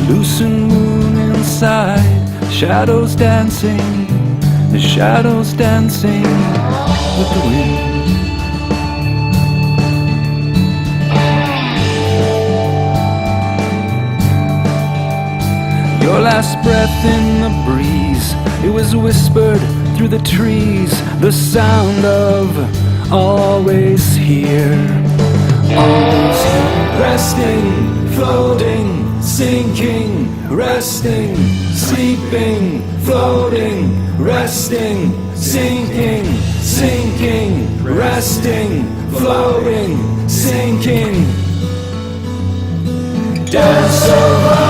Loosen moon inside, shadows dancing, the shadows dancing with the wind. Your last breath in the breeze, it was whispered through the trees, the sound of always here, always here. Resting, floating, sinking, resting, sleeping, floating, resting, sinking, sinking, resting, floating, sinking. Dance so hard.